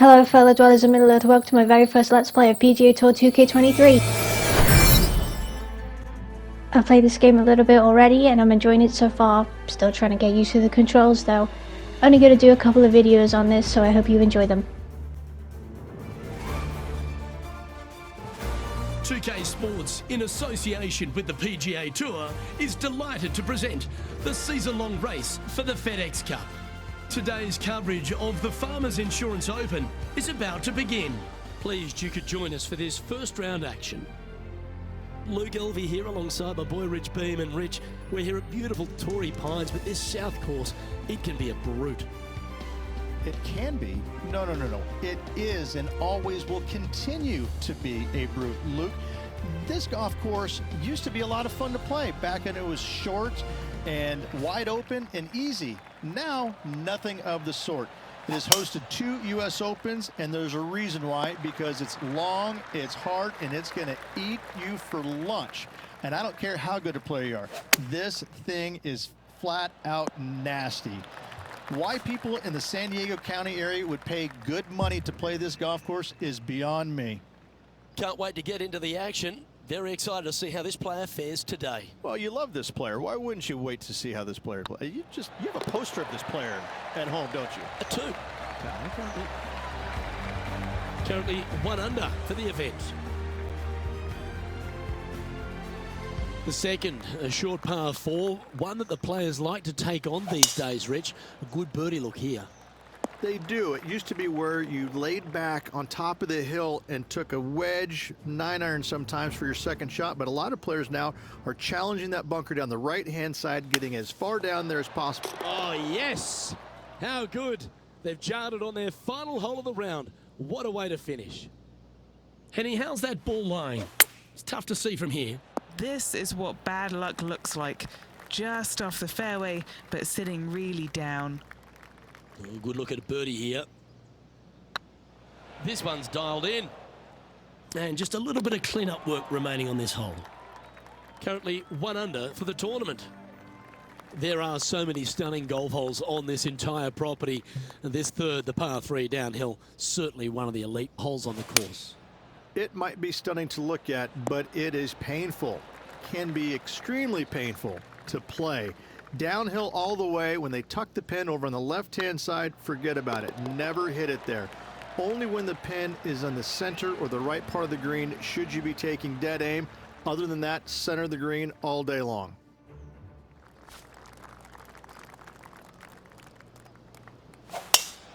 Hello fellow dwellers of Middle-earth, welcome to my very first Let's Play of PGA Tour 2K23. I've played this game a little bit already and I'm enjoying it so far. Still trying to get used to the controls though. Only going to do a couple of videos on this, so I hope you enjoy them. 2K Sports, in association with the PGA Tour, is delighted to present the season-long race for the FedEx Cup. Today's coverage of the Farmers Insurance Open is about to begin. Pleased you could join us for this first round action. Luke Elvey here alongside my boy Rich Beam. And Rich, we're here at beautiful Torrey Pines, but this south course, it can be a brute. It can be. No. It is and always will continue to be a brute. Luke, this golf course used to be a lot of fun to play back when it was short and wide open and easy. Now, nothing of the sort. It has hosted 2 U.S. Opens, and there's a reason why, because it's long, it's hard, and it's going to eat you for lunch. And I don't care how good a player you are. This thing is flat out nasty. Why people in the San Diego County area would pay good money to play this golf course is beyond me. Can't wait to get into the action. Very excited to see how this player fares today. Well, you love this player. Why wouldn't you wait to see how this player plays? You have a poster of this player at home, don't you? A 2. Currently 1 under for the event. The second, a short par 4, one that the players like to take on these days, Rich. A good birdie look here. They do. It used to be where you laid back on top of the hill and took a wedge, 9-iron sometimes for your second shot, but a lot of players now are challenging that bunker down the right-hand side, getting as far down there as possible. Oh, yes! How good. They've jarred it on their final hole of the round. What a way to finish. Henny, how's that ball lying? It's tough to see from here. This is what bad luck looks like. Just off the fairway, but sitting really down. Oh, good look at a birdie here. This one's dialed in. And just a little bit of clean-up work remaining on this hole. Currently 1 under for the tournament. There are so many stunning golf holes on this entire property. And this third, the par 3 downhill, certainly one of the elite holes on the course. It might be stunning to look at, but it is painful. Can be extremely painful to play. Downhill all the way. When they tuck the pin over on the left-hand side, forget about it. Never hit it there. Only when the pin is on the center or the right part of the green should you be taking dead aim. Other than that, center of the green all day long.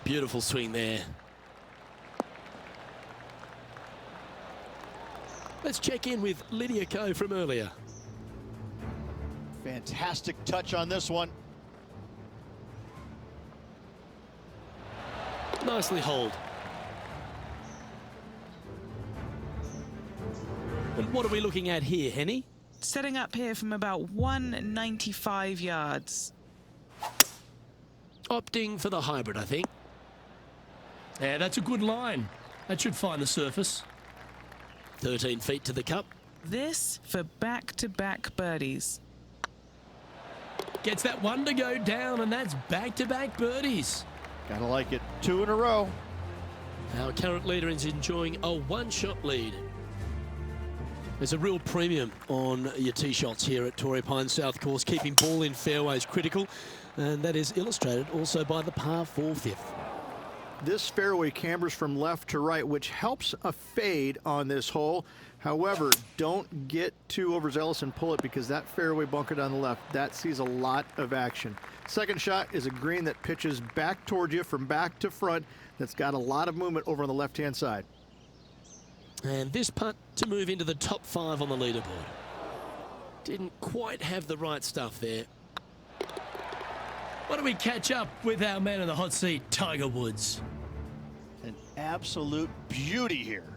Beautiful swing there. Let's check in with Lydia Ko from earlier. Fantastic touch on this one. Nicely holed. And what are we looking at here, Henny? Setting up here from about 195 yards. Opting for the hybrid, I think. Yeah, that's a good line. That should find the surface. 13 feet to the cup. This for back-to-back birdies. Gets that one to go down, and that's back-to-back birdies. Gotta like it. 2 in a row. Our current leader is enjoying a 1-shot lead. There's a real premium on your tee shots here at Torrey Pines South Course. Keeping ball in fairways critical, and that is illustrated also by the par 4 fifth. This fairway cambers from left to right, which helps a fade on this hole. However, don't get too overzealous and pull it, because that fairway bunker down the left, that sees a lot of action. Second shot is a green that pitches back towards you from back to front. That's got a lot of movement over on the left-hand side. And this putt to move into the top 5 on the leaderboard. Didn't quite have the right stuff there. Why don't we catch up with our man in the hot seat, Tiger Woods? An absolute beauty here.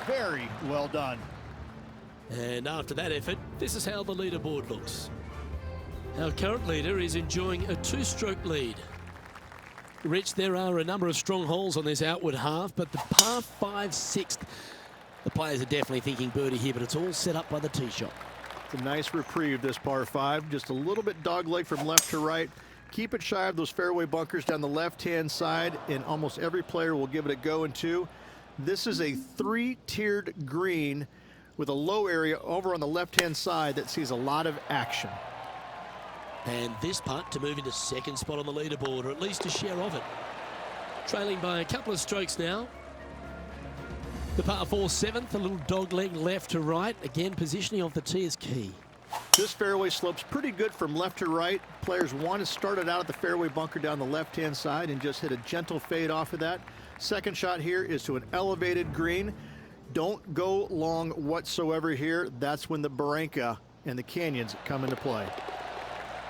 Very well done. And after that effort, this is how the leaderboard looks. Our current leader is enjoying a 2-stroke lead. Rich, there are a number of strong holes on this outward half, but the par 5 sixth, the players are definitely thinking birdie here, but it's all set up by the tee shot. It's a nice reprieve, this par 5. Just a little bit dogleg from left to right. Keep it shy of those fairway bunkers down the left-hand side, and almost every player will give it a go in two. This is a 3-tiered green with a low area over on the left-hand side that sees a lot of action. And this putt to move into second spot on the leaderboard, or at least a share of it. Trailing by a couple of strokes now. The par 4 7th, a little dog leg left to right. Again, positioning of the tee is key. This fairway slopes pretty good from left to right. Players want to start it out at the fairway bunker down the left-hand side and just hit a gentle fade off of that. Second shot here is to an elevated green. Don't go long whatsoever here. That's when the barranca and the canyons come into play.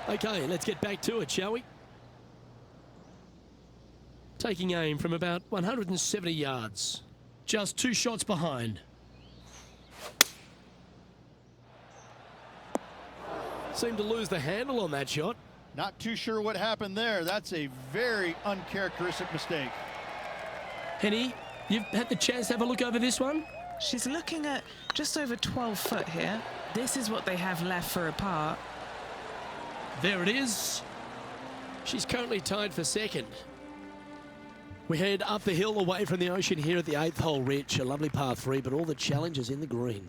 Okay, let's get back to it, shall we? Taking aim from about 170 yards. Just 2 shots behind. Seemed to lose the handle on that shot. Not too sure what happened there. That's a very uncharacteristic mistake. Henny, you've had the chance to have a look over this one? She's looking at just over 12 foot here. This is what they have left for a par. There it is. She's currently tied for second. We head up the hill away from the ocean here at the 8th hole, Rich. A lovely par 3, but all the challenges in the green.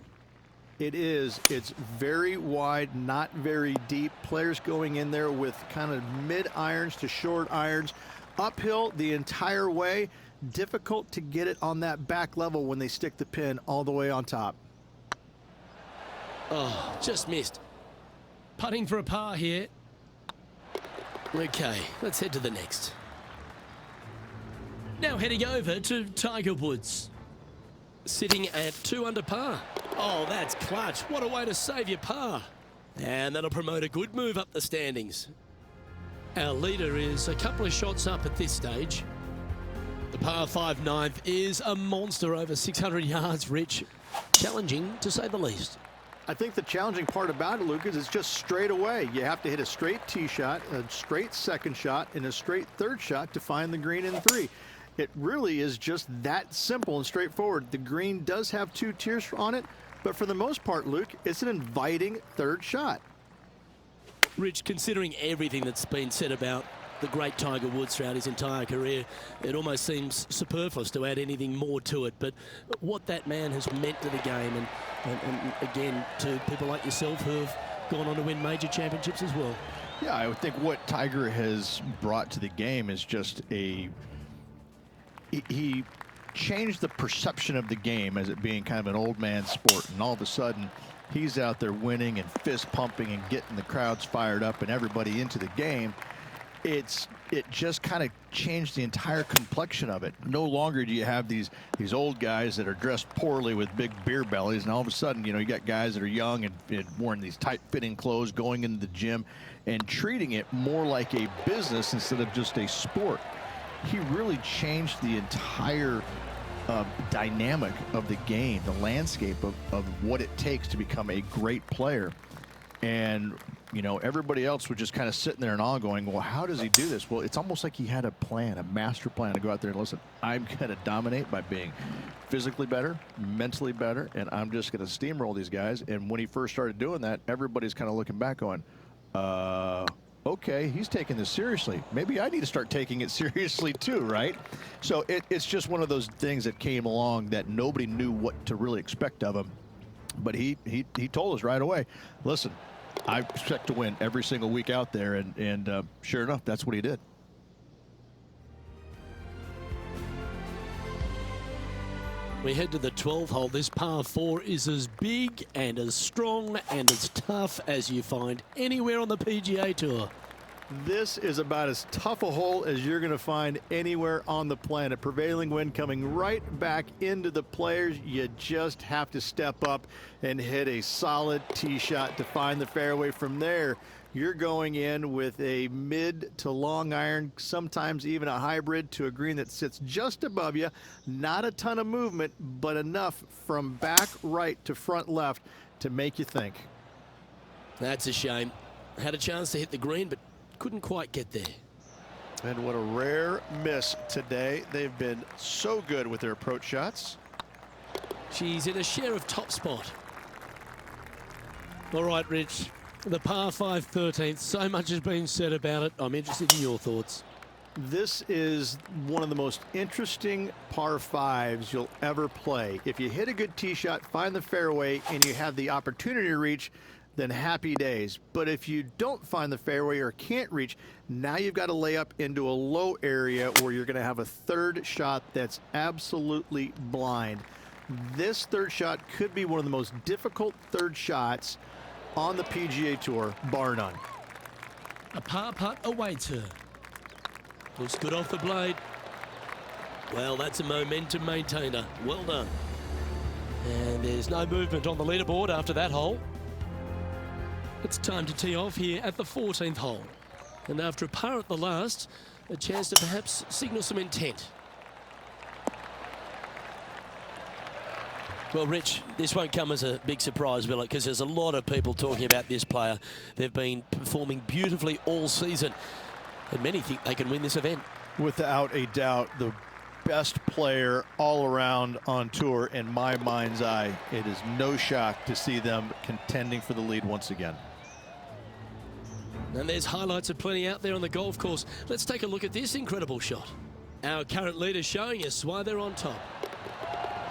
It is. It's very wide, not very deep. Players going in there with kind of mid irons to short irons. Uphill the entire way. Difficult to get it on that back level when they stick the pin all the way on top. Oh, just missed. Putting for a par here. Okay, let's head to the next. Now heading over to Tiger Woods. Sitting at 2 under par. Oh, that's clutch. What a way to save your par. And that'll promote a good move up the standings. Our leader is a couple of shots up at this stage. The par 5 9th is a monster over 600 yards, Rich. Challenging, to say the least. I think the challenging part about it, Luke, is it's just straight away. You have to hit a straight tee shot, a straight second shot, and a straight third shot to find the green in 3. It really is just that simple and straightforward. The green does have 2 tiers on it, but for the most part, Luke, it's an inviting third shot. Rich, considering everything that's been said about the great Tiger Woods throughout his entire career, it almost seems superfluous to add anything more to it. But what that man has meant to the game, and again, to people like yourself who have gone on to win major championships as well. Yeah, I would think what Tiger has brought to the game is just he changed the perception of the game as it being kind of an old man sport, and all of a sudden he's out there winning and fist pumping and getting the crowds fired up and everybody into the game. It just kind of changed the entire complexion of it. No longer do you have these old guys that are dressed poorly with big beer bellies, and all of a sudden, you know, you got guys that are young and wearing these tight-fitting clothes, going into the gym and treating it more like a business instead of just a sport. He really changed the entire dynamic of the game, the landscape of what it takes to become a great player. And, you know, everybody else was just kind of sitting there and all going, well, how does he do this? Well, it's almost like he had a plan, a master plan to go out there and listen, I'm going to dominate by being physically better, mentally better, and I'm just going to steamroll these guys. And when he first started doing that, everybody's kind of looking back going, okay, he's taking this seriously. Maybe I need to start taking it seriously too, right? So it's just one of those things that came along that nobody knew what to really expect of him. But he told us right away, listen, I expect to win every single week out there, and sure enough, that's what he did. We head to the 12th hole. This par 4 is as big and as strong and as tough as you find anywhere on the PGA Tour. This is about as tough a hole as you're going to find anywhere on the planet. Prevailing wind coming right back into the players. You just have to step up and hit a solid tee shot to find the fairway. From there, you're going in with a mid to long iron, sometimes even a hybrid, to a green that sits just above you. Not a ton of movement, but enough from back right to front left to make you think. That's a shame. Had a chance to hit the green, but couldn't quite get there. And what a rare miss today. They've been so good with their approach shots. She's in a share of top spot. All right, Rich. The par 5 13th, so much has been said about it. I'm interested in your thoughts. This is one of the most interesting par 5s you'll ever play. If you hit a good tee shot, find the fairway, and you have the opportunity to reach, then happy days. But if you don't find the fairway or can't reach, now you've got to lay up into a low area where you're going to have a third shot that's absolutely blind. This third shot could be one of the most difficult third shots on the PGA Tour, bar none. A par putt awaits her. Looks good off the blade. Well, that's a momentum maintainer. Well done. And there's no movement on the leaderboard after that hole. It's time to tee off here at the 14th hole. And after a par at the last, a chance to perhaps signal some intent. Well, Rich, this won't come as a big surprise, will it? Because there's a lot of people talking about this player. They've been performing beautifully all season, and many think they can win this event. Without a doubt, the best player all around on tour in my mind's eye. It is no shock to see them contending for the lead once again. And there's highlights of plenty out there on the golf course. Let's take a look at this incredible shot. Our current leader showing us why they're on top.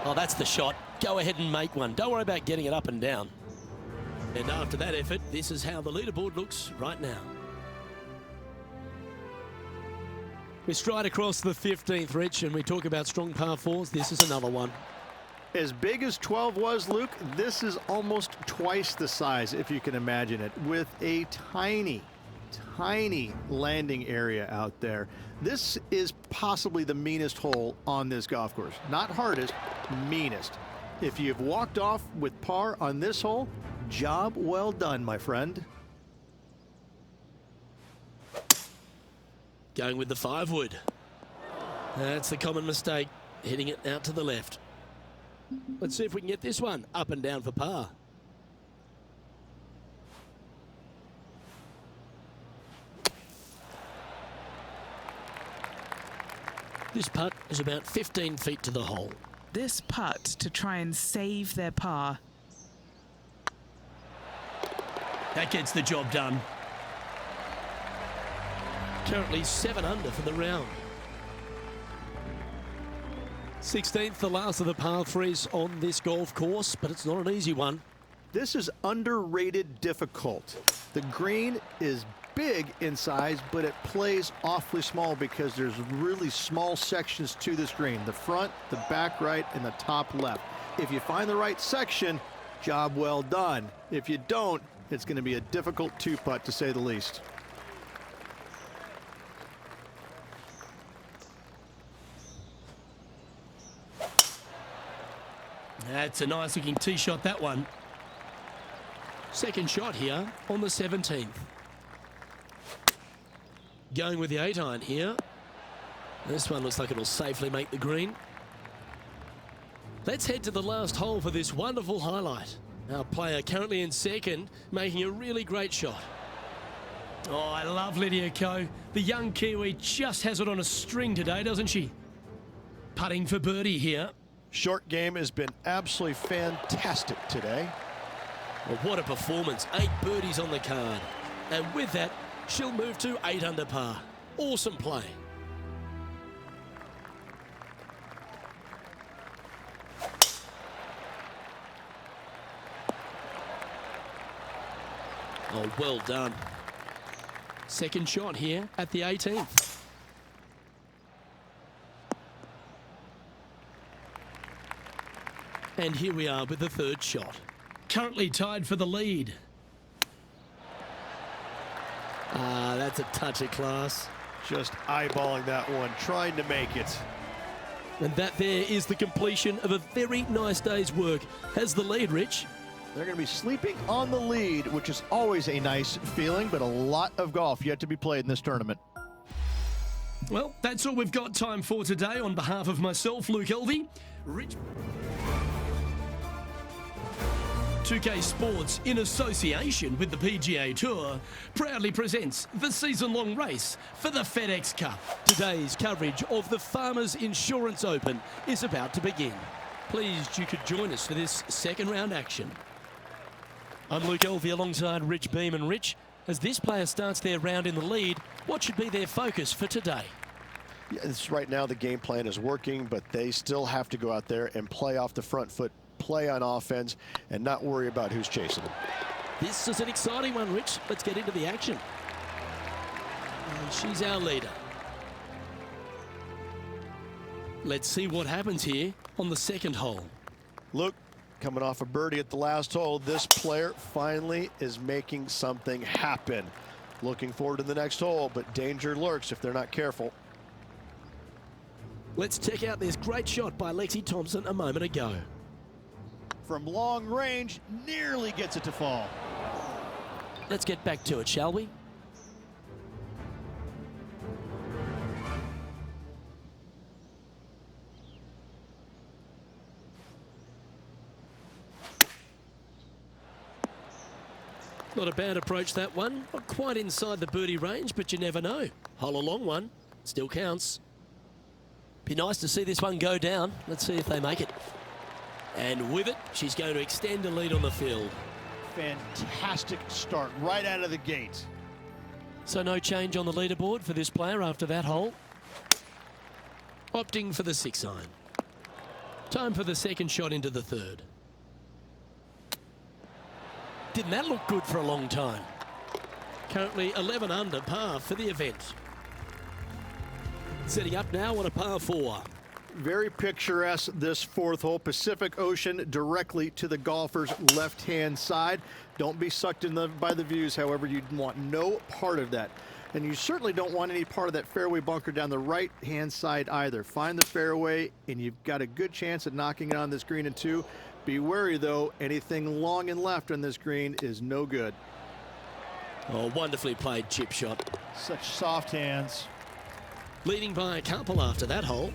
Oh, that's the shot. Go ahead and make one. Don't worry about getting it up and down. And after that effort, this is how the leaderboard looks right now. We stride across the 15th, Rich, and we talk about strong par 4s. This is another one. As big as 12 was, Luke, this is almost twice the size, if you can imagine it, with a tiny landing area out there. This is possibly the meanest hole on this golf course. Not hardest, meanest. If you've walked off with par on this hole, job well done, my friend. Going with the 5-wood. That's the common mistake, hitting it out to the left. Let's see if we can get this one up and down for par. This putt is about 15 feet to the hole. This putt to try and save their par. That gets the job done. Currently 7 under for the round. 16th, the last of the par 3s on this golf course, but it's not an easy one. This is underrated difficult. The green is big in size, but it plays awfully small because there's really small sections to this green. The front, the back right, and the top left. If you find the right section, job well done. If you don't, it's going to be a difficult 2-putt to say the least. That's a nice looking tee shot, that one. Second shot here on the 17th. Going with the 8-iron here. This one looks like it'll safely make the green. Let's head to the last hole for this wonderful highlight. Our player currently in second, making a really great shot. Oh, I love Lydia Ko. The young Kiwi just has it on a string today, doesn't she? Putting for birdie here. Short game has been absolutely fantastic today. Well, what a performance. 8 birdies on the card. And with that, she'll move to 8 under par. Awesome play. Oh, well done. Second shot here at the 18th. And here we are with the third shot. Currently tied for the lead. Ah, that's a touch of class. Just eyeballing that one, trying to make it. And that there is the completion of a very nice day's work. Has the lead, Rich. They're going to be sleeping on the lead, which is always a nice feeling, but a lot of golf yet to be played in this tournament. Well, that's all we've got time for today. On behalf of myself, Luke Elvey, Rich... 2K Sports, in association with the PGA Tour, proudly presents the season-long race for the FedEx Cup. Today's coverage of the Farmers Insurance Open is about to begin. Pleased you could join us for this second round action. I'm Luke Elvey alongside Rich Beam. And Rich, as this player starts their round in the lead, what should be their focus for today? Yes, right now the game plan is working, but they still have to go out there and play off the front foot, play on offense, and not worry about who's chasing them. This is an exciting one, Rich. Let's get into the action. And she's our leader. Let's see what happens here on the second hole. Luke, coming off a birdie at the last hole, this player finally is making something happen. Looking forward to the next hole, but danger lurks if they're not careful. Let's check out this great shot by Lexi Thompson a moment ago. From long range, nearly gets it to fall. Let's get back to it, shall we? Not a bad approach, that one. Not quite inside the birdie range, but you never know. Hole a long one. Still counts. Be nice to see this one go down. Let's see if they make it. And with it, she's going to extend a lead on the field. Fantastic start right out of the gate. So no change on the leaderboard for this player after that hole. Opting for the 6-iron. Time for the second shot into the third. Didn't that look good for a long time? Currently 11 under par for the event. Setting up now on a par 4. Very picturesque, this fourth hole. Pacific Ocean directly to the golfer's left-hand side. Don't be sucked in by the views, however. You want no part of that. And you certainly don't want any part of that fairway bunker down the right-hand side either. Find the fairway, and you've got a good chance at knocking it on this green in 2. Be wary, though. Anything long and left on this green is no good. Oh, wonderfully played chip shot. Such soft hands. Leading by a couple after that hole.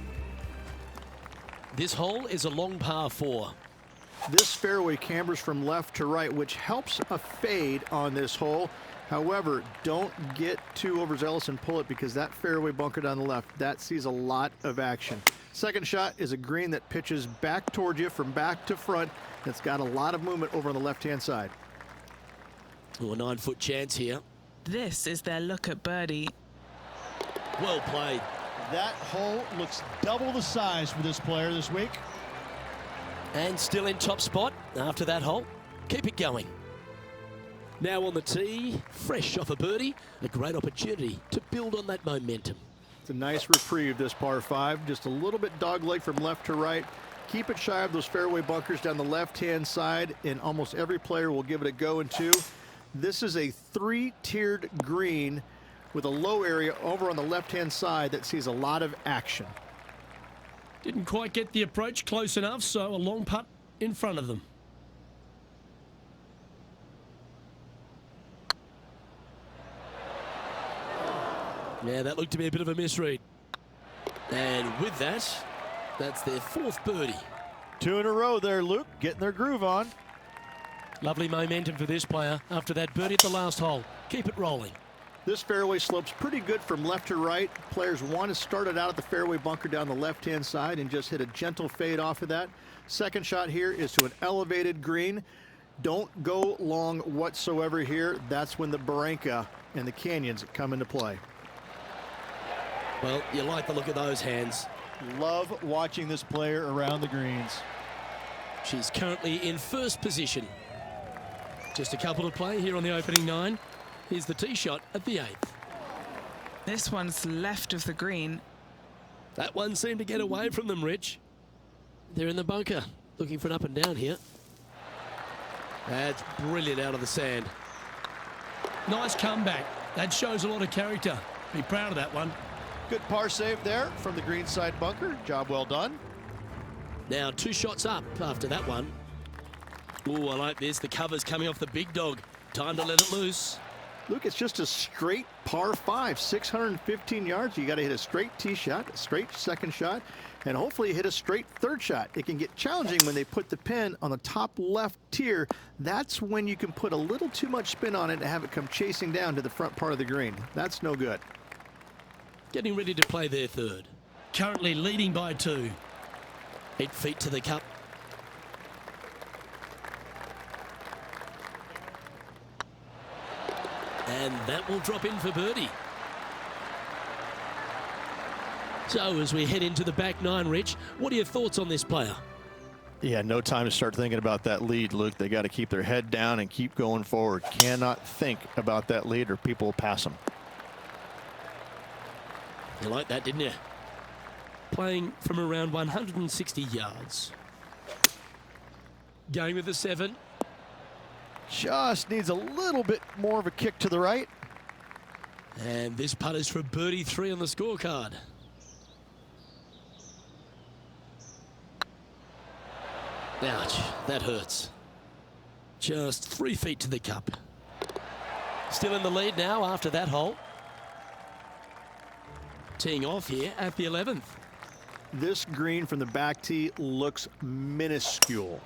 This hole is a long par 4. This fairway cambers from left to right, which helps a fade on this hole. However, don't get too overzealous and pull it, because that fairway bunker down the left, that sees a lot of action. Second shot is a green that pitches back towards you from back to front. It's got a lot of movement over on the left-hand side. Oh, a 9-foot chance here. This is their look at birdie. Well played. That hole looks double the size for this player this week. And still in top spot after that hole. Keep it going. Now on the tee, fresh off a birdie, a great opportunity to build on that momentum. It's a nice reprieve, this par 5. Just a little bit dogleg from left to right. Keep it shy of those fairway bunkers down the left-hand side, and almost every player will give it a go in 2. This is a 3-tiered green with a low area over on the left-hand side that sees a lot of action. Didn't quite get the approach close enough, so a long putt in front of them. Yeah, that looked to be a bit of a misread. And with that, that's their 4th birdie. 2 in a row there, Luke, getting their groove on. Lovely momentum for this player after that birdie at the last hole. Keep it rolling. This fairway slopes pretty good from left to right. Players want to start it out at the fairway bunker down the left-hand side and just hit a gentle fade off of that. Second shot here is to an elevated green. Don't go long whatsoever here. That's when the barranca and the canyons come into play. Well, you like the look of those hands. Love watching this player around the greens. She's currently in first position. Just a couple to play here on the opening 9. Here's the tee shot at the 8th. This one's left of the green. That one seemed to get away from them, Rich. They're in the bunker, looking for an up and down here. That's brilliant out of the sand. Nice comeback. That shows a lot of character. Be proud of that one. Good par save there from the greenside bunker. Job well done. Now 2 shots up after that one. Ooh, I like this. The cover's coming off the big dog. Time to let it loose. Luke, it's just a straight par 5, 615 yards. You got to hit a straight tee shot, a straight second shot, and hopefully hit a straight third shot. It can get challenging when they put the pin on the top left tier. That's when you can put a little too much spin on it and have it come chasing down to the front part of the green. That's no good. Getting ready to play their 3rd. Currently leading by 2. 8 feet to the cup. And that will drop in for birdie. So as we head into the back nine, Rich, what are your thoughts on this player? Yeah, no time to start thinking about that lead, Luke. They got to keep their head down and keep going forward. Cannot think about that lead or people will pass them. You like that, didn't you? Playing from around 160 yards. Going with the 7. Just needs a little bit more of a kick to the right. And this putt is for birdie 3 on the scorecard. Ouch, that hurts. Just 3 feet to the cup. Still in the lead now after that hole. Teeing off here at the 11th. This green from the back tee looks minuscule.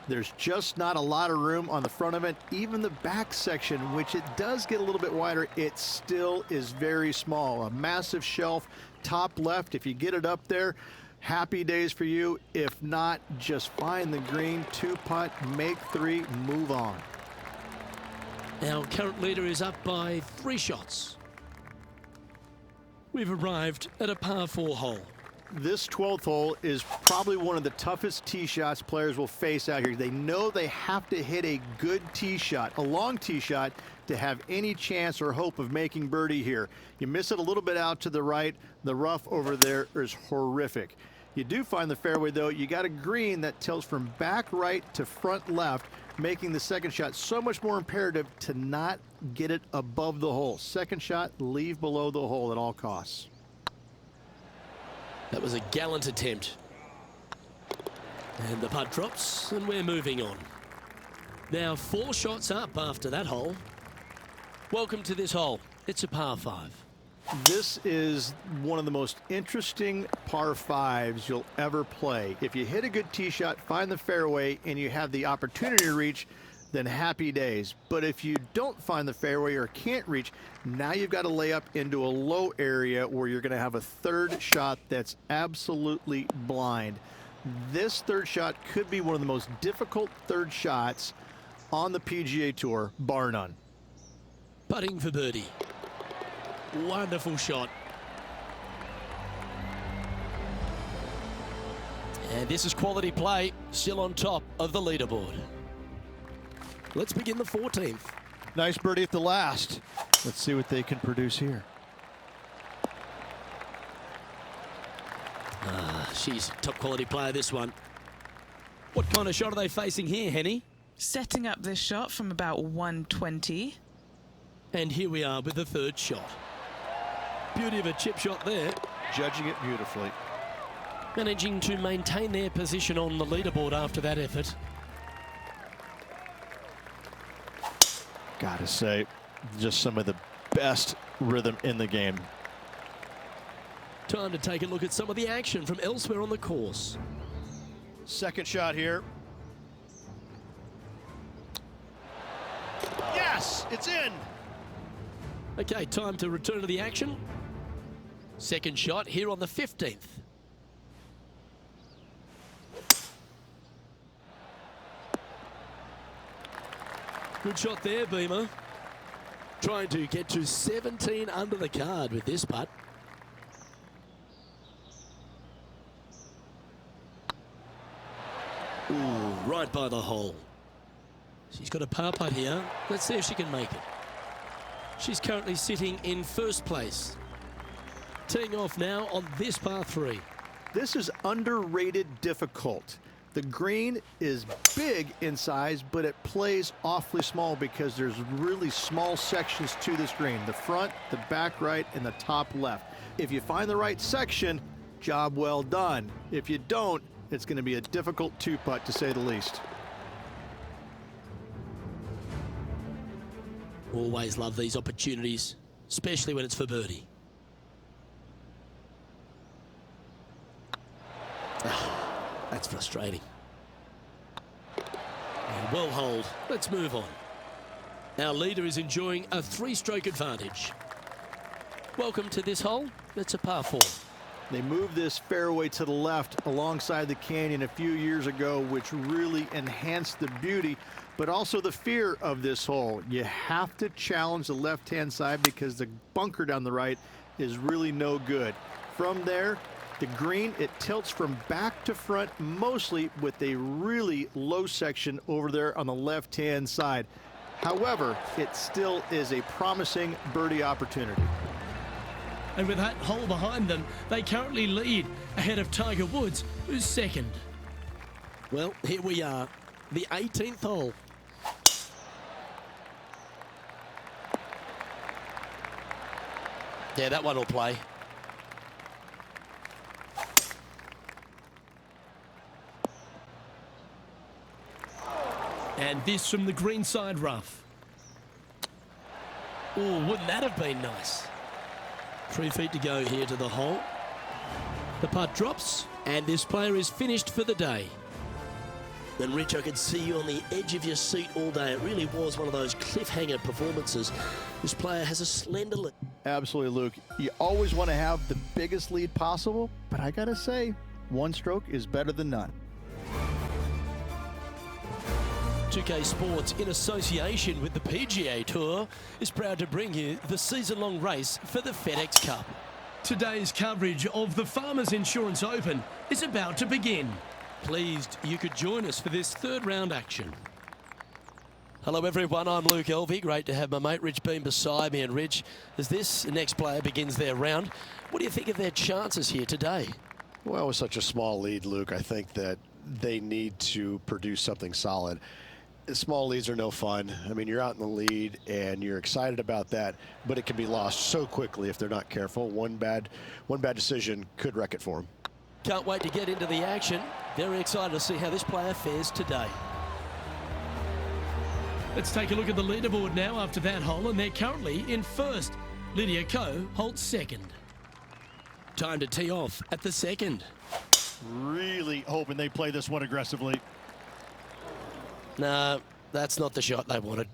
There's just not a lot of room on the front of it. Even the back section, which it does get a little bit wider, it still is very small. A massive shelf, top left. If you get it up there, happy days for you. If not, just find the green, 2-putt, make 3, move on. Our current leader is up by 3 shots. We've arrived at a par 4 hole. This 12th hole is probably one of the toughest tee shots players will face out here. They know they have to hit a good tee shot, a long tee shot, to have any chance or hope of making birdie here. You miss it a little bit out to the right. The rough over there is horrific. You do find the fairway, though. You got a green that tilts from back right to front left, making the second shot so much more imperative to not get it above the hole. Second shot, leave below the hole at all costs. That was a gallant attempt. And the putt drops, and we're moving on. Now 4 shots up after that hole. Welcome to this hole. It's a par 5. This is one of the most interesting par 5s you'll ever play. If you hit a good tee shot, find the fairway, and you have the opportunity to reach, then happy days. But if you don't find the fairway or can't reach, now you've got to lay up into a low area where you're going to have a third shot that's absolutely blind. This third shot could be one of the most difficult third shots on the PGA Tour, bar none. Putting for birdie. Wonderful shot. And this is quality play, still on top of the leaderboard. Let's begin the 14th. Nice birdie at the last. Let's see what they can produce here. She's top quality player, this one. What kind of shot are they facing here, Henny? Setting up this shot from about 120. And here we are with the 3rd shot. Beauty of a chip shot there. Judging it beautifully. Managing to maintain their position on the leaderboard after that effort. Gotta say, just some of the best rhythm in the game. Time to take a look at some of the action from elsewhere on the course. Second shot here. Yes, it's in. Okay, time to return to the action. Second shot here on the 15th. Good shot there, Beamer. Trying to get to 17 under the card with this putt. Ooh, right by the hole. She's got a par putt here. Let's see if she can make it. She's currently sitting in 1st place. Teeing off now on this par 3. This is underrated difficult. The green is big in size, but it plays awfully small because there's really small sections to this green. The front, the back right, and the top left. If you find the right section, job well done. If you don't, it's going to be a difficult 2-putt to say the least. Always love these opportunities, especially when it's for birdie. That's frustrating. And well holed. Let's move on. Our leader is enjoying a 3-stroke advantage. Welcome to this hole. It's a par 4. They moved this fairway to the left alongside the canyon a few years ago, which really enhanced the beauty, but also the fear of this hole. You have to challenge the left-hand side because the bunker down the right is really no good. From there, the green, it tilts from back to front, mostly with a really low section over there on the left-hand side. However, it still is a promising birdie opportunity. And with that hole behind them, they currently lead ahead of Tiger Woods, who's second. Well, here we are, the 18th hole. Yeah, that one will play. And this from the greenside rough. Oh, wouldn't that have been nice? 3 feet to go here to the hole. The putt drops, and this player is finished for the day. And Rich, I could see you on the edge of your seat all day. It really was one of those cliffhanger performances. This player has a slender lead. Absolutely, Luke. You always want to have the biggest lead possible, but I gotta say, one stroke is better than none. 2K Sports, in association with the PGA Tour, is proud to bring you the season-long race for the FedEx Cup. Today's coverage of the Farmers Insurance Open is about to begin. Pleased you could join us for this third round action. Hello everyone, I'm Luke Elvey. Great to have my mate Rich Beam beside me. And Rich, as this next player begins their round, what do you think of their chances here today? Well, with such a small lead, Luke, I think that they need to produce something solid. Small leads are no fun. I mean, you're out in the lead and you're excited about that, but it can be lost so quickly if they're not careful. One bad decision could wreck it for them. Can't wait to get into the action. Very excited to see how this player fares today. Let's take a look at the leaderboard now after that hole, and they're currently in first. Lydia Ko holds second. Time to tee off at the second. Really hoping they play this one aggressively. No, that's not the shot they wanted.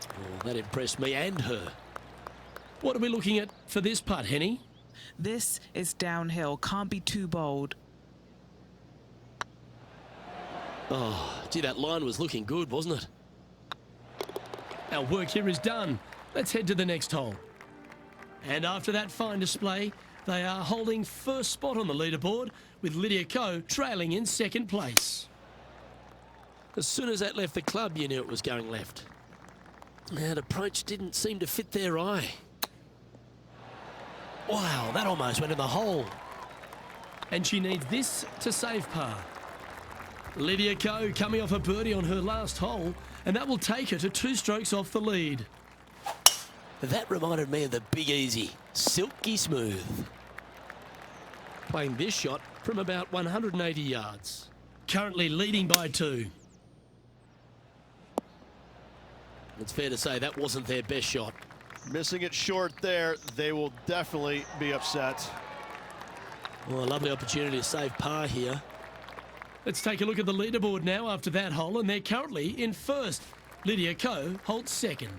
Oh, that impressed me and her. What are we looking at for this putt, Henny? This is downhill. Can't be too bold. Oh, gee, that line was looking good, wasn't it? Our work here is done. Let's head to the next hole. And after that fine display, they are holding first spot on the leaderboard, with Lydia Ko trailing in second place. As soon as that left the club, you knew it was going left. That approach didn't seem to fit their eye. Wow, that almost went in the hole. And she needs this to save par. Lydia Ko coming off a birdie on her last hole, and that will take her to 2 strokes off the lead. That reminded me of the Big Easy. Silky smooth. Playing this shot from about 180 yards. Currently leading by 2. It's fair to say that wasn't their best shot. Missing it short there, they will definitely be upset. Well, a lovely opportunity to save par here. Let's take a look at the leaderboard now after that hole, and they're currently in first. Lydia Ko holds second.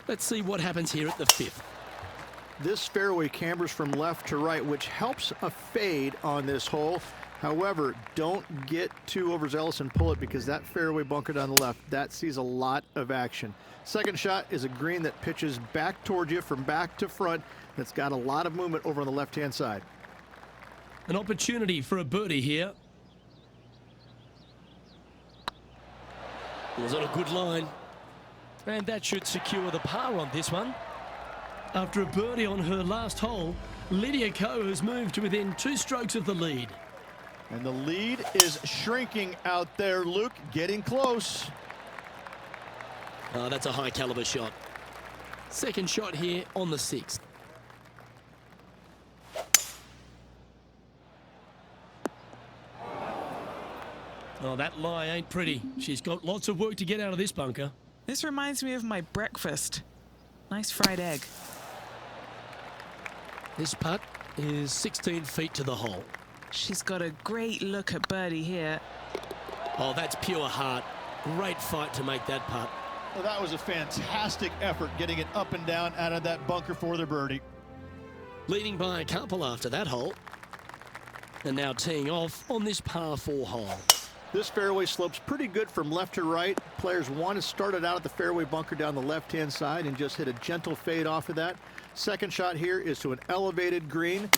Let's see what happens here at the 5th. This fairway cambers from left to right, which helps a fade on this hole. However, don't get too overzealous and pull it, because that fairway bunker down the left, that sees a lot of action. Second shot is a green that pitches back towards you from back to front. That's got a lot of movement over on the left-hand side. An opportunity for a birdie here. It was on a good line. And that should secure the par on this one. After a birdie on her last hole, Lydia Ko has moved to within 2 strokes of the lead. And the lead is shrinking out there, Luke, getting close. Oh, that's a high caliber shot. Second shot here on the 6th. Oh, that lie ain't pretty. She's got lots of work to get out of this bunker. This reminds me of my breakfast. Nice fried egg. This putt is 16 feet to the hole. She's got a great look at birdie here. Oh, that's pure heart. Great fight to make that putt. Well, that was a fantastic effort getting it up and down out of that bunker for the birdie. Leading by a couple after that hole. And now teeing off on this par 4 hole. This fairway slopes pretty good from left to right. Players want to start it out at the fairway bunker down the left-hand side and just hit a gentle fade off of that. Second shot here is to an elevated green.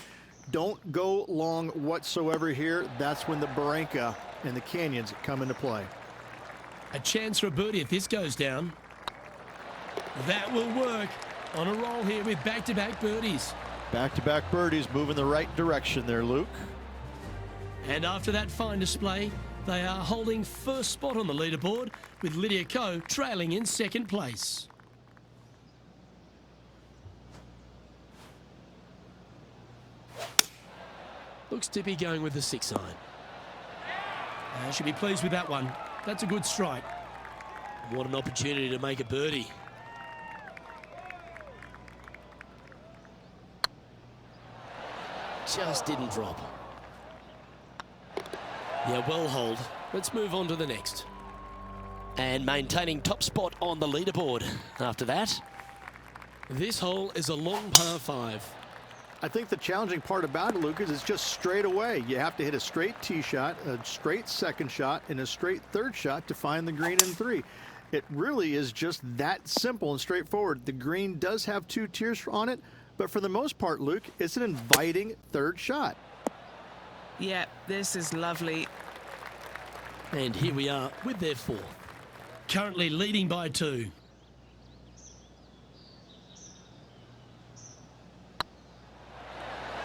Don't go long whatsoever here. That's when the barranca and the canyons come into play. A chance for a birdie if this goes down. That will work. On a roll here with back-to-back birdies. Back-to-back birdies move in the right direction there, Luke. And after that fine display, they are holding first spot on the leaderboard with Lydia Ko trailing in second place. Looks to be going with the 6-iron. Should be pleased with that one. That's a good strike. What an opportunity to make a birdie. Just didn't drop. Yeah, well hold. Let's move on to the next. And maintaining top spot on the leaderboard after that. This hole is a long par 5. I think the challenging part about it, Luke, is it's just straight away. You have to hit a straight tee shot, a straight second shot, and a straight third shot to find the green in 3. It really is just that simple and straightforward. The green does have 2 tiers on it, but for the most part, Luke, it's an inviting third shot. Yeah, this is lovely. And here we are with their 4th. Currently leading by 2.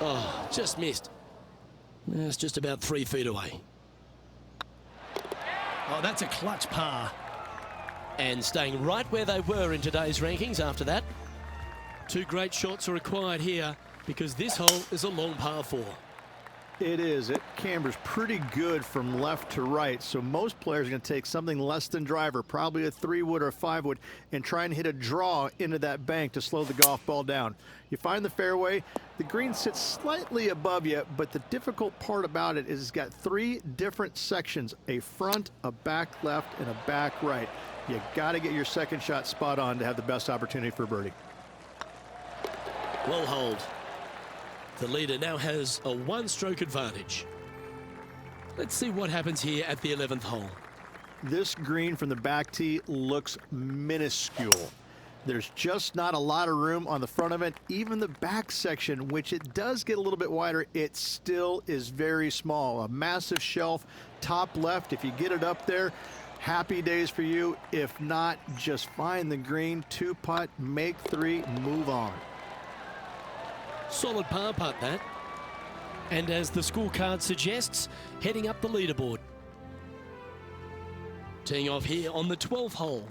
Oh, just missed. It's just about 3 feet away. Oh, that's a clutch par. And staying right where they were in today's rankings after that. 2 great shots are required here because this hole is a long par 4. It is. It cambers pretty good from left to right, so most players are going to take something less than driver, probably a 3-wood or a 5-wood, and try and hit a draw into that bank to slow the golf ball down. You find the fairway, the green sits slightly above you, but the difficult part about it is it's got 3 different sections, a front, a back left, and a back right. You got to get your second shot spot on to have the best opportunity for birdie. Well hold. The leader now has a 1-stroke advantage. Let's see what happens here at the 11th hole. This green from the back tee looks minuscule. There's just not a lot of room on the front of it. Even the back section, which it does get a little bit wider, it still is very small. A massive shelf, top left. If you get it up there, happy days for you. If not, just find the green, 2-putt, make 3, move on. Solid par putt that. And as the scorecard suggests, heading up the leaderboard. Teeing off here on the 12th hole.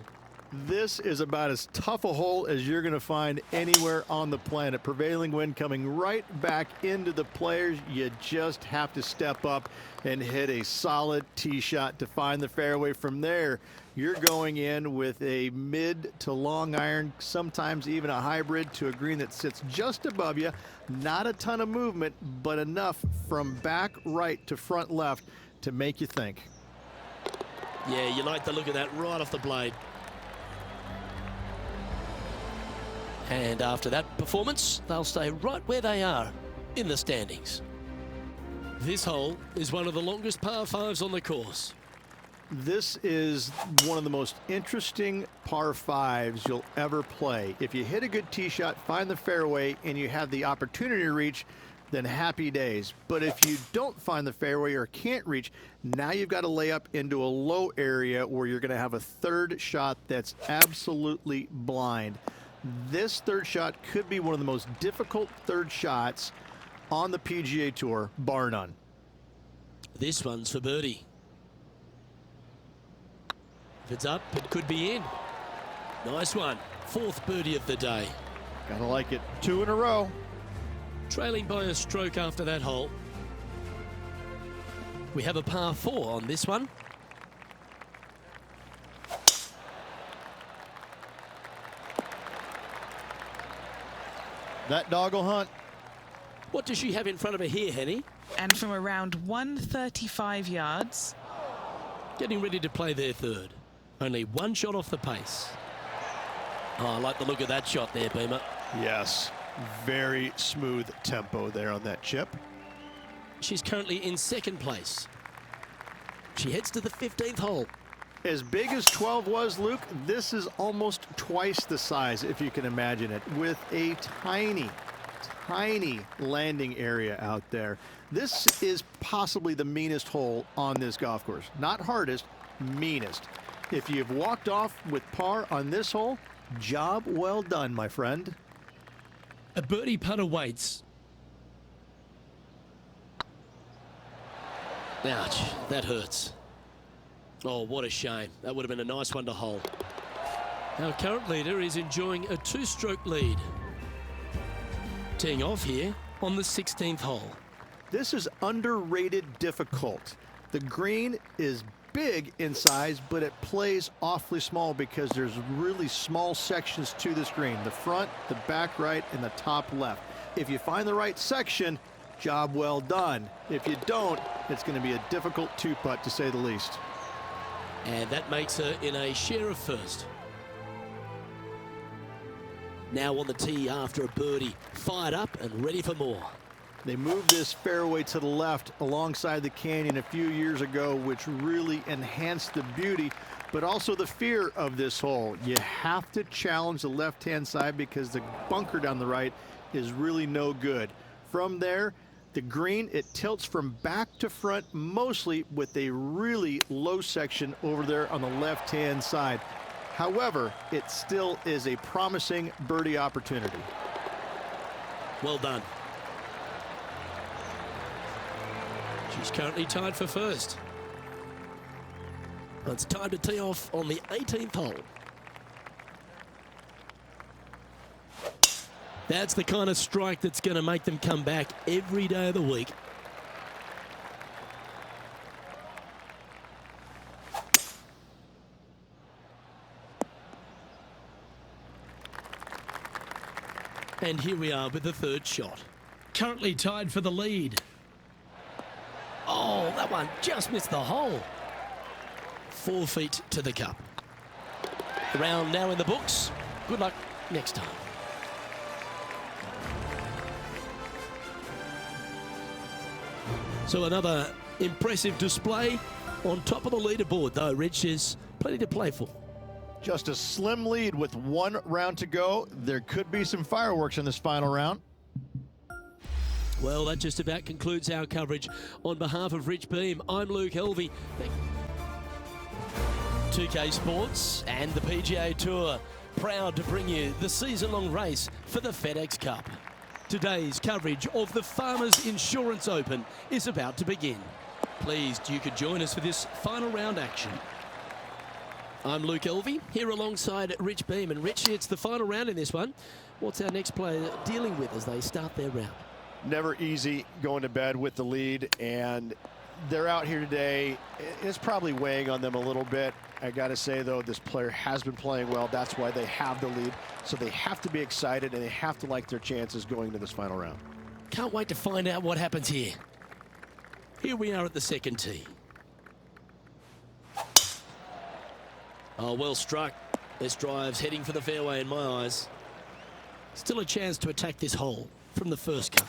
This is about as tough a hole as you're going to find anywhere on the planet. Prevailing wind coming right back into the players. You just have to step up and hit a solid tee shot to find the fairway. From there, you're going in with a mid to long iron, sometimes even a hybrid to a green that sits just above you. Not a ton of movement, but enough from back right to front left to make you think. Yeah, you like the look of that right off the blade. And after that performance, they'll stay right where they are in the standings. This hole is one of the longest par 5s on the course. This is one of the most interesting par 5s you'll ever play. If you hit a good tee shot, find the fairway, and you have the opportunity to reach, then happy days. But if you don't find the fairway or can't reach, now you've got to lay up into a low area where you're going to have a third shot that's absolutely blind. This third shot could be one of the most difficult third shots on the PGA Tour, bar none. This one's for birdie. If it's up, it could be in. Nice one. 4th birdie of the day. Gotta like it. 2 in a row. Trailing by a stroke after that hole. We have a par 4 on this one. That dog will hunt. What does she have in front of her here, Henny? And from around 135 yards. Getting ready to play their 3rd. Only 1 shot off the pace. Oh, I like the look of that shot there, Beamer. Yes, very smooth tempo there on that chip. She's currently in second place. She heads to the 15th hole. As big as 12 was, Luke, this is almost twice the size, if you can imagine it, with a tiny landing area out there. This is possibly the meanest hole on this golf course. Not hardest, meanest. If you've walked off with par on this hole, job well done, my friend. A birdie putt awaits. Ouch, that hurts. Oh, what a shame. That would have been a nice one to hold. Our current leader is enjoying a 2-stroke lead. Teeing off here on the 16th hole. This is underrated difficult. The green is big in size, but it plays awfully small because there's really small sections to this green. The front, the back right, and the top left. If you find the right section, job well done. If you don't, it's going to be a difficult 2-putt to say the least. And that makes her in a share of first. Now on the tee after a birdie, fired up and ready for more. They moved this fairway to the left alongside the canyon a few years ago, which really enhanced the beauty, but also the fear of this hole. You have to challenge the left-hand side because the bunker down the right is really no good. From there, the green, it tilts from back to front mostly with a really low section over there on the left-hand side. However, it still is a promising birdie opportunity. Well done. She's currently tied for first. It's time to tee off on the 18th hole. That's the kind of strike that's going to make them come back every day of the week. And here we are with the third shot. Currently tied for the lead. Oh, that one just missed the hole. 4 feet to the cup. The round now in the books. Good luck next time. So another impressive display on top of the leaderboard, though, Rich. Is plenty to play for. Just a slim lead with 1 round to go. There could be some fireworks in this final round. Well, that just about concludes our coverage. On behalf of Rich Beam, I'm Luke Helvey. 2K Sports and the PGA Tour, proud to bring you the season-long race for the FedEx Cup. Today's coverage of the Farmers Insurance Open is about to begin. Pleased you could join us for this final round action. I'm Luke Elvey, here alongside Rich Beam. And Rich, it's the final round in this one. What's our next player dealing with as they start their round? Never easy going to bed with the lead, and they're out here today. It's probably weighing on them a little bit. I got to say, though, this player has been playing well. That's why they have the lead. So they have to be excited, and they have to like their chances going into this final round. Can't wait to find out what happens here. Here we are at the second tee. Oh, well struck. This drive's heading for the fairway in my eyes. Still a chance to attack this hole from the first cut.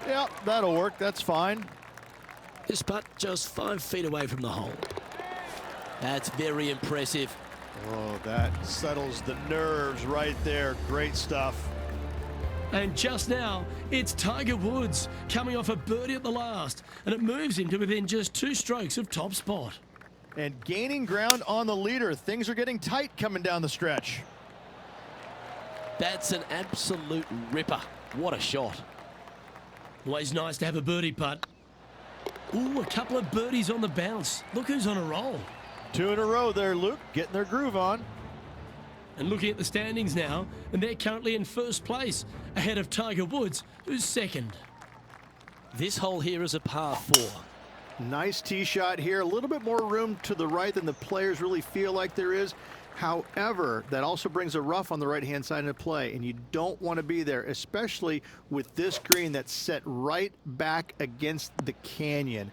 Yeah, that'll work. That's fine. This putt just 5 feet away from the hole. That's very impressive. Oh, that settles the nerves right there. Great stuff. And just now, it's Tiger Woods coming off a birdie at the last, and it moves him to within just 2 strokes of top spot. And gaining ground on the leader. Things are getting tight coming down the stretch. That's an absolute ripper. What a shot. Always nice to have a birdie putt. Ooh, a couple of birdies on the bounce. Look who's on a roll. 2 in a row there, Luke, getting their groove on. And looking at the standings now, and they're currently in first place, ahead of Tiger Woods, who's second. This hole here is a par 4. Nice tee shot here. A little bit more room to the right than the players really feel like there is. However, that also brings a rough on the right-hand side into play, and you don't want to be there, especially with this green that's set right back against the canyon.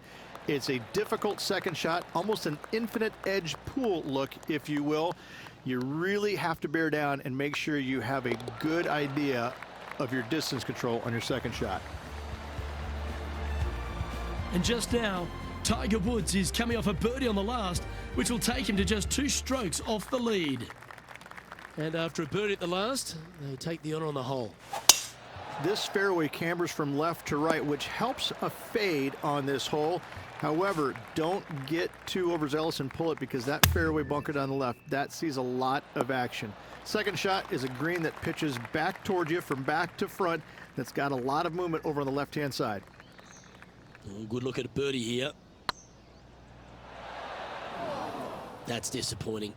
It's a difficult second shot, almost an infinite edge pool look, if you will. You really have to bear down and make sure you have a good idea of your distance control on your second shot. And just now, Tiger Woods is coming off a birdie on the last, which will take him to just 2 strokes off the lead. And after a birdie at the last, they take the honour on the hole. This fairway cambers from left to right, which helps a fade on this hole. However, don't get too overzealous and pull it, because that fairway bunker down the left, that sees a lot of action. Second shot is a green that pitches back towards you from back to front. That's got a lot of movement over on the left-hand side. Oh, good look at a birdie here. That's disappointing.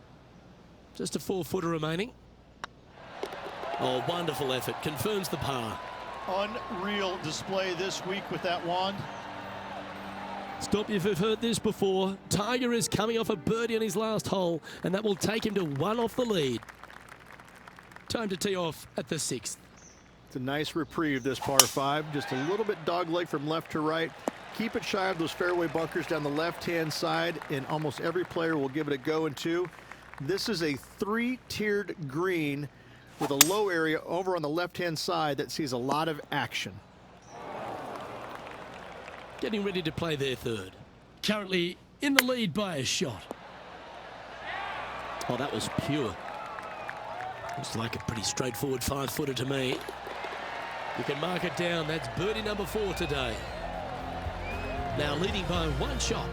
Just a 4-footer remaining. Oh, wonderful effort. Confirms the par. Unreal display this week with that wand. Stop if you've heard this before. Tiger is coming off a birdie on his last hole, and that will take him to 1 off the lead. Time to tee off at the 6th. It's a nice reprieve, this par 5. Just a little bit dogleg from left to right. Keep it shy of those fairway bunkers down the left-hand side, and almost every player will give it a go in 2. This is a 3-tiered green with a low area over on the left-hand side that sees a lot of action. Getting ready to play their 3rd. Currently in the lead by a shot. Oh, that was pure. Looks like a pretty straightforward 5-footer to me. You can mark it down. That's birdie number 4 today. Now leading by 1 shot.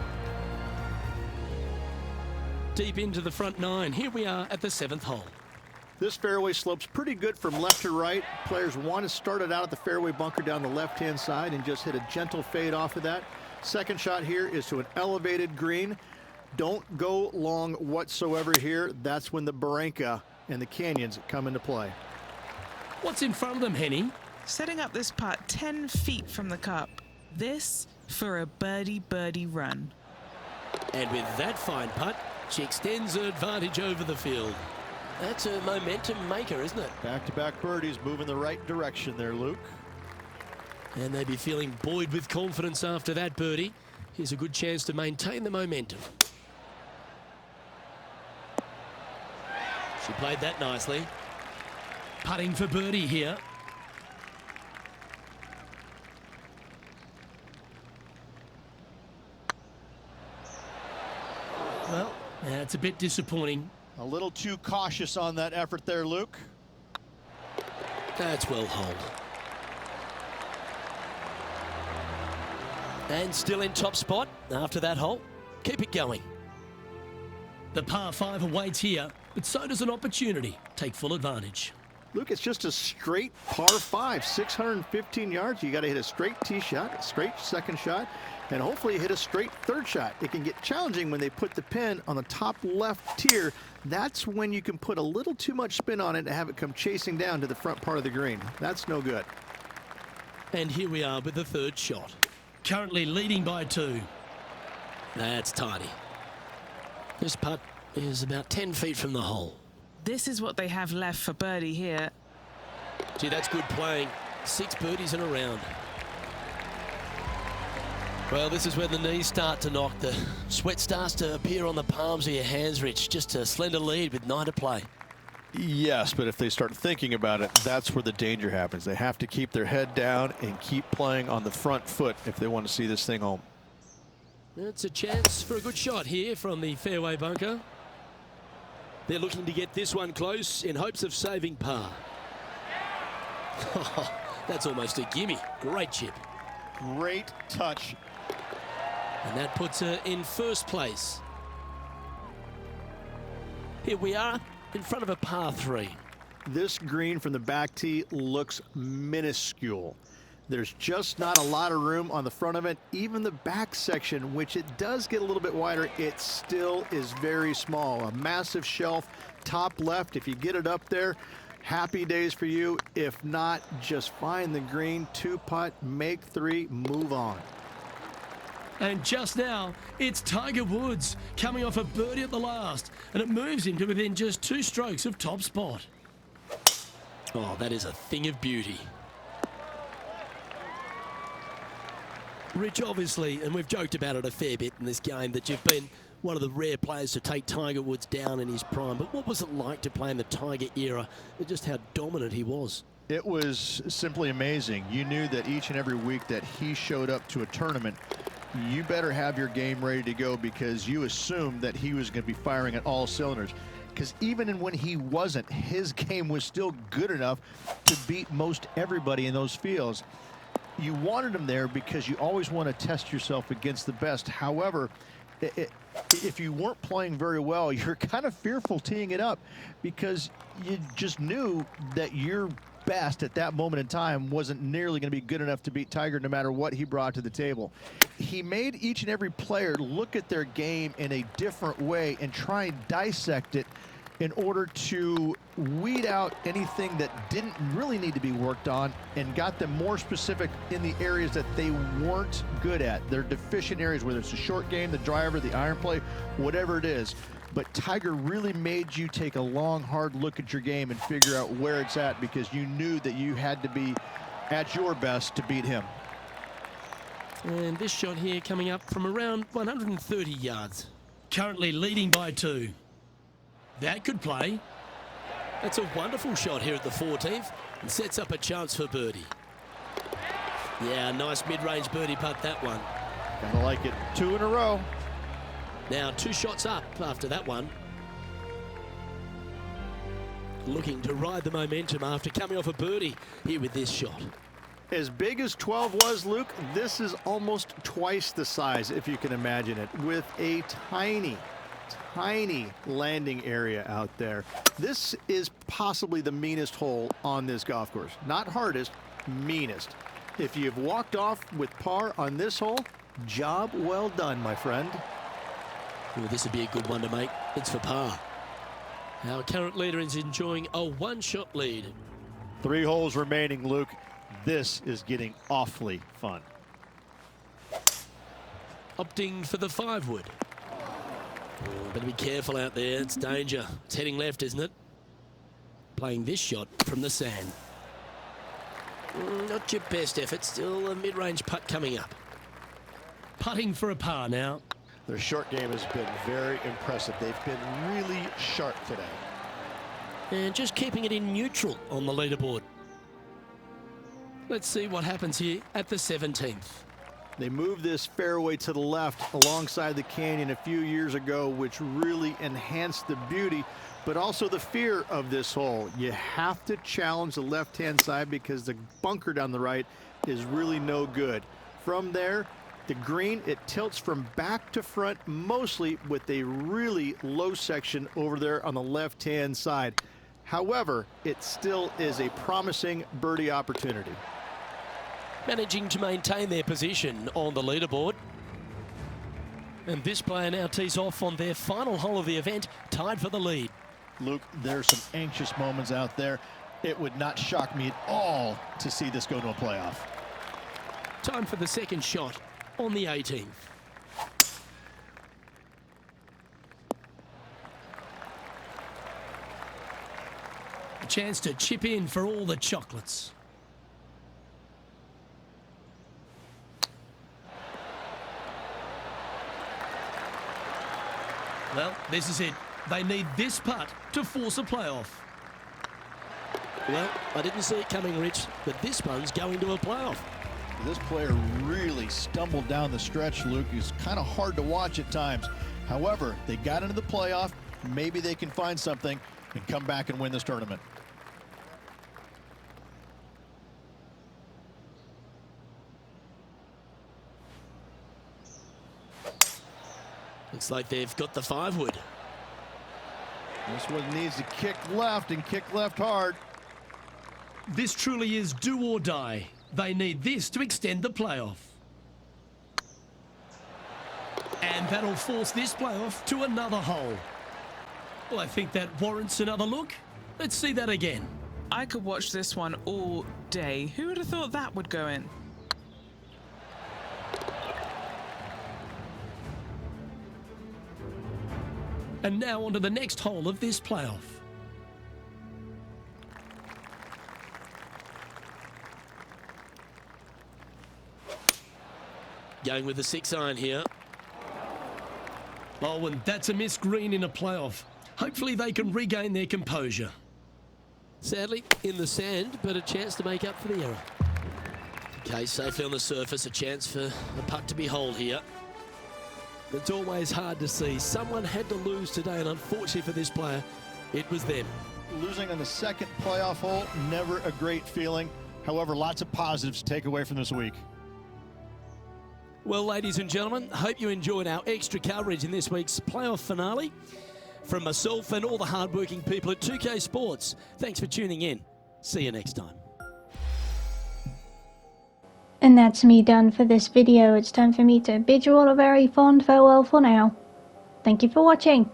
Deep into the front 9. Here we are at the 7th hole. This fairway slopes pretty good from left to right. Players want to start it out at the fairway bunker down the left-hand side and just hit a gentle fade off of that. Second shot here is to an elevated green. Don't go long whatsoever here. That's when the barranca and the canyons come into play. What's in front of them, Henny? Setting up this putt 10 feet from the cup. This for a birdie run. And with that fine putt, she extends her advantage over the field. That's a momentum maker, isn't it? Back-to-back birdies moving the right direction there, Luke. And they'd be feeling buoyed with confidence after that birdie. Here's a good chance to maintain the momentum. She played that nicely. Putting for birdie here. Well, that's a bit disappointing. A little too cautious on that effort there, Luke. That's well holed. And still in top spot after that hole. Keep it going. The par 5 awaits here, but so does an opportunity. Take full advantage. Luke, it's just a straight par 5, 615 yards. You got to hit a straight tee shot, a straight second shot, and hopefully hit a straight third shot. It can get challenging when they put the pin on the top left tier. That's when you can put a little too much spin on it and have it come chasing down to the front part of the green. That's no good. And here we are with the 3rd shot. Currently leading by 2. That's tidy. This putt is about 10 feet from the hole. This is what they have left for birdie here. Gee, that's good playing. 6 birdies in a round. Well, this is where the knees start to knock. The sweat starts to appear on the palms of your hands, Rich. Just a slender lead with 9 to play. Yes, but if they start thinking about it, that's where the danger happens. They have to keep their head down and keep playing on the front foot if they want to see this thing home. It's a chance for a good shot here from the fairway bunker. They're looking to get this one close in hopes of saving par. That's almost a gimme. Great chip. Great touch. And that puts her in first place. Here we are in front of a par 3. This green from the back tee looks minuscule. There's just not a lot of room on the front of it. Even the back section, which it does get a little bit wider, it still is very small. A massive shelf, top left. If you get it up there, happy days for you. If not, just find the green, 2-putt, make 3, move on. And just now, it's Tiger Woods coming off a birdie at the last, and it moves him to within just 2 strokes of top spot. Oh, that is a thing of beauty. Rich, obviously, and we've joked about it a fair bit in this game, that you've been one of the rare players to take Tiger Woods down in his prime. But what was it like to play in the Tiger era and just how dominant he was? It was simply amazing. You knew that each and every week that he showed up to a tournament, you better have your game ready to go, because you assumed that he was going to be firing at all cylinders. Because even when he wasn't, his game was still good enough to beat most everybody in those fields. You wanted him there because you always want to test yourself against the best. However, if you weren't playing very well, you're kind of fearful teeing it up, because you just knew that your best at that moment in time wasn't nearly going to be good enough to beat Tiger, no matter what he brought to the table. He made each and every player look at their game in a different way and try and dissect it in order to weed out anything that didn't really need to be worked on, and got them more specific in the areas that they weren't good at, their deficient areas, whether it's the short game, the driver, the iron play, whatever it is. But Tiger really made you take a long, hard look at your game and figure out where it's at, because you knew that you had to be at your best to beat him. And this shot here coming up from around 130 yards. Currently leading by 2. That could play. That's a wonderful shot here at the 14th and sets up a chance for birdie. Yeah, nice mid-range birdie putt, that one. Gotta like it. 2 in a row. Now 2 shots up after that one. Looking to ride the momentum after coming off a birdie here with this shot. As big as 12 was, Luke, this is almost twice the size, if you can imagine it, with a tiny landing area out there. This is possibly the meanest hole on this golf course. Not hardest, meanest. If you've walked off with par on this hole, job well done, my friend. Well, this would be a good one to make. It's for par. Our current leader is enjoying a 1-shot lead. 3 holes remaining, Luke. This is getting awfully fun. Opting for the 5-wood. Better be careful out there. It's danger. It's heading left, isn't it? Playing this shot from the sand. Not your best effort. Still a mid-range putt coming up. Putting for a par now. Their short game has been very impressive. They've been really sharp today. And just keeping it in neutral on the leaderboard. Let's see what happens here at the 17th. They moved this fairway to the left alongside the canyon a few years ago, which really enhanced the beauty, but also the fear of this hole. You have to challenge the left-hand side, because the bunker down the right is really no good. From there, the green, it tilts from back to front mostly, with a really low section over there on the left-hand side. However, it still is a promising birdie opportunity. Managing to maintain their position on the leaderboard. And this player now tees off on their final hole of the event, tied for the lead. Luke, there's some anxious moments out there. It would not shock me at all to see this go to a playoff. Time for the second shot on the 18th. A chance to chip in for all the chocolates. Well, this is it. They need this putt to force a playoff. Well, I didn't see it coming, Rich, but this one's going to a playoff. This player really stumbled down the stretch, Luke. It's kind of hard to watch at times. However, they got into the playoff. Maybe they can find something and come back and win this tournament. Looks like they've got the 5-wood. This one needs to kick left, and kick left hard. This truly is do or die. They need this to extend the playoff. And that'll force this playoff to another hole. Well, I think that warrants another look. Let's see that again. I could watch this one all day. Who would have thought that would go in? And now on to the next hole of this playoff. going with the 6-iron here. Oh, and that's a missed green in a playoff. Hopefully they can regain their composure. Sadly, in the sand, but a chance to make up for the error. Okay, safely on the surface, a chance for a putt to be holed here. It's always hard to see. Someone had to lose today, and unfortunately for this player, it was them. Losing on the second playoff hole, never a great feeling. However, lots of positives to take away from this week. Well, ladies and gentlemen, hope you enjoyed our extra coverage in this week's playoff finale. From myself and all the hardworking people at 2K Sports, thanks for tuning in. See you next time. And that's me done for this video. It's time for me to bid you all a very fond farewell for now. Thank you for watching.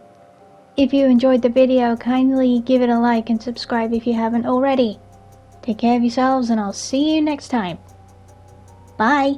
If you enjoyed the video, kindly give it a like and subscribe if you haven't already. Take care of yourselves and I'll see you next time. Bye.